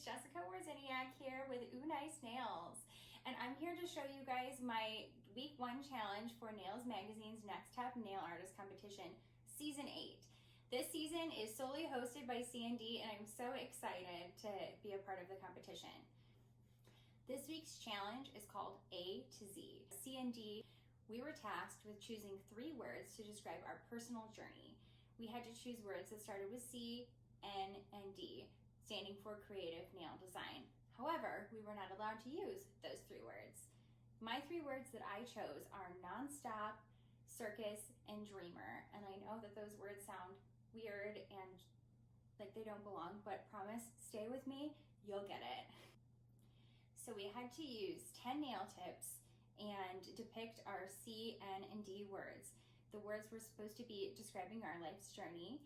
it's Jessica Warziniak here with Ooh Nice Nails, and I'm here to show you guys my week 1 challenge for Nails Magazine's Nonstop Nail Artist Competition, Season 8. This season is solely hosted by CND, and I'm so excited to be a part of the competition. This week's challenge is called A to Z. CND, we were tasked with choosing 3 words to describe our personal journey. We had to choose words that started with C, N, and D, standing for creative nail design. However, we were not allowed to use those 3 words. My 3 words that I chose are nonstop, circus, and dreamer. And I know that those words sound weird and like they don't belong, but promise, stay with me, you'll get it. So we had to use 10 nail tips and depict our C, N, and D words. The words were supposed to be describing our life's journey,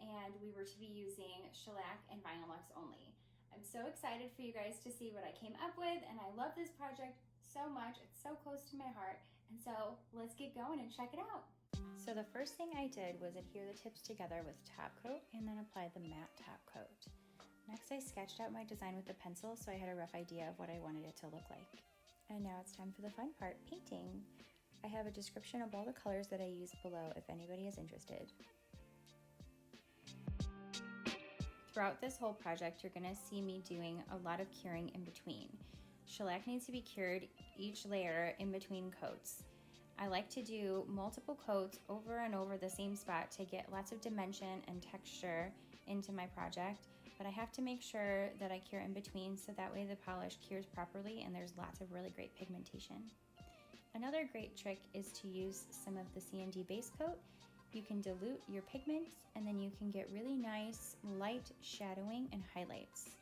and we were to be using shellac and vinyl lux only. I'm so excited for you guys to see what I came up with, and I love this project so much. It's so close to my heart, and so let's get going and check it out. So the first thing I did was adhere the tips together with top coat and then apply the matte top coat. Next, I sketched out my design with the pencil so I had a rough idea of what I wanted it to look like. And now it's time for the fun part, painting. I have a description of all the colors that I use below if anybody is interested. Throughout this whole project, you're gonna see me doing a lot of curing in between. Shellac needs to be cured each layer in between coats. I like to do multiple coats over and over the same spot to get lots of dimension and texture into my project, but I have to make sure that I cure in between so that way the polish cures properly and there's lots of really great pigmentation. Another great trick is to use some of the CND base coat. You can dilute your pigments and then you can get really nice light shadowing and highlights.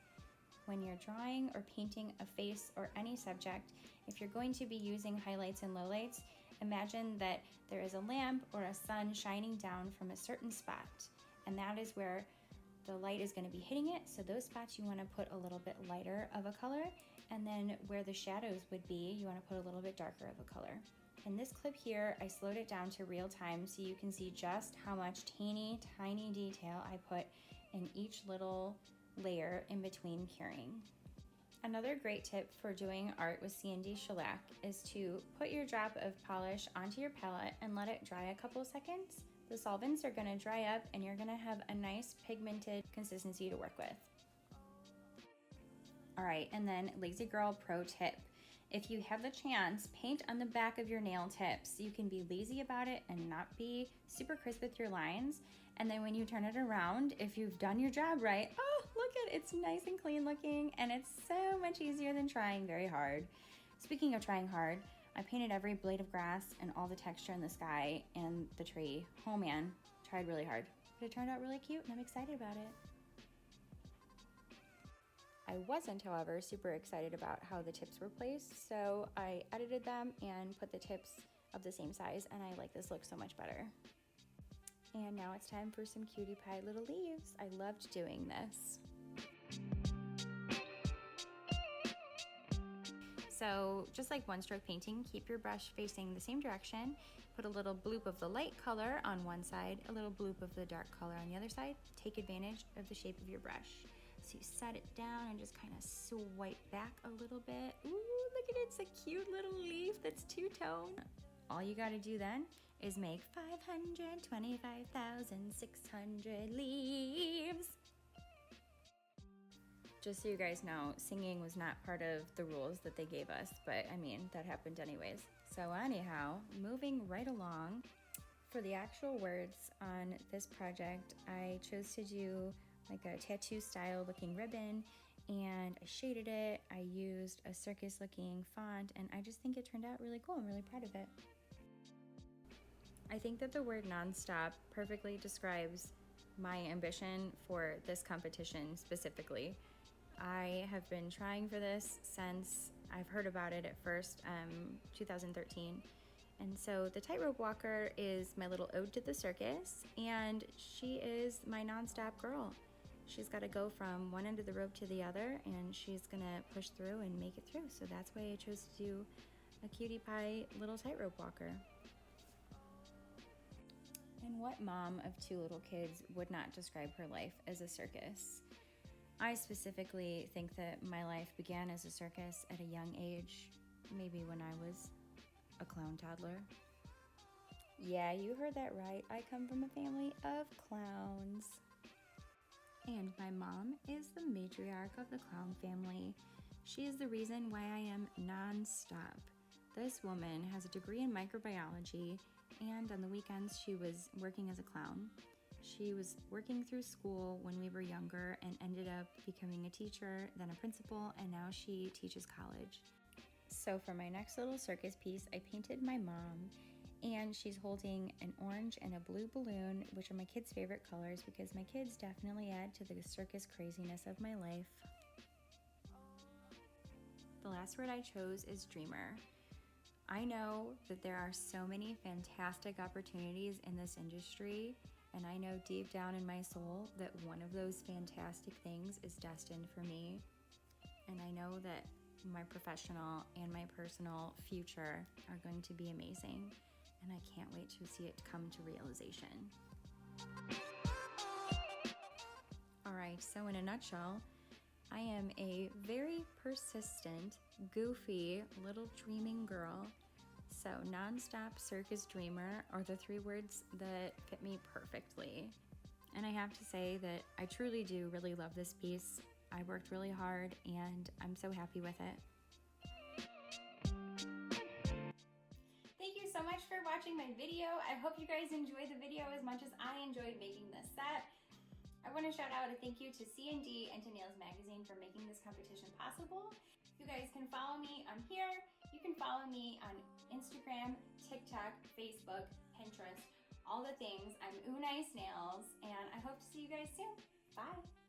When you're drawing or painting a face or any subject, if you're going to be using highlights and lowlights, imagine that there is a lamp or a sun shining down from a certain spot, and that is where the light is going to be hitting it. So those spots you want to put a little bit lighter of a color, and then where the shadows would be, you want to put a little bit darker of a color. In this clip here, I slowed it down to real time so you can see just how much teeny tiny detail I put in each little layer in between curing. Another great tip for doing art with CND shellac is to put your drop of polish onto your palette and let it dry a couple seconds. The solvents are going to dry up and you're going to have a nice pigmented consistency to work with. All right, and then Lazy Girl pro tip. If you have the chance, paint on the back of your nail tips. You can be lazy about it and not be super crisp with your lines. And then when you turn it around, if you've done your job right, oh, look at it, it's nice and clean looking, and it's so much easier than trying very hard. Speaking of trying hard, I painted every blade of grass and all the texture in the sky and the tree. Oh man, tried really hard, but it turned out really cute and I'm excited about it. I wasn't, however, super excited about how the tips were placed, so I edited them and put the tips of the same size, and I like this look so much better. And now it's time for some cutie pie little leaves. I loved doing this. So just like one stroke painting, keep your brush facing the same direction, put a little bloop of the light color on one side, a little bloop of the dark color on the other side. Take advantage of the shape of your brush. So you set it down and just kind of swipe back a little bit. Ooh, look at it, it's a cute little leaf that's two-tone. All you gotta do then is make 525,600 leaves. Just so you guys know, singing was not part of the rules that they gave us, but I mean, that happened anyways. So anyhow, moving right along, for the actual words on this project, I chose to do like a tattoo style looking ribbon, and I shaded it. I used a circus looking font, and I just think it turned out really cool. I'm really proud of it. I think that the word nonstop perfectly describes my ambition for this competition specifically. I have been trying for this since I've heard about it at first, 2013. And so the tightrope walker is my little ode to the circus, and she is my nonstop girl. She's got to go from one end of the rope to the other, and she's gonna push through and make it through. So that's why I chose to do a cutie pie little tightrope walker. And what mom of 2 little kids would not describe her life as a circus? I specifically think that my life began as a circus at a young age, maybe when I was a clown toddler. Yeah, you heard that right. I come from a family of clowns. And my mom is the matriarch of the clown family. She is the reason why I am Nonstop. This woman has a degree in microbiology, and on the weekends she was working as a clown. She was working through school when we were younger and ended up becoming a teacher, then a principal, and now she teaches college. So for my next little circus piece, I painted my mom, and she's holding an orange and a blue balloon, which are my kids' favorite colors because my kids definitely add to the circus craziness of my life. The last word I chose is dreamer. I know that there are so many fantastic opportunities in this industry, and I know deep down in my soul that one of those fantastic things is destined for me. And I know that my professional and my personal future are going to be amazing, and I can't wait to see it come to realization. All right, so in a nutshell, I am a very persistent, goofy, little dreaming girl. So Nonstop Circus Dreamer are the 3 words that fit me perfectly. And I have to say that I truly do really love this piece. I worked really hard and I'm so happy with it. Thank you so much for watching my video. I hope you guys enjoyed the video as much as I enjoyed making this set. I want to shout out a thank you to CND and to Nails Magazine for making this competition possible. You guys can follow me on here. You can follow me on Instagram, TikTok, Facebook, Pinterest, all the things. I'm Nice Nails, and I hope to see you guys soon. Bye.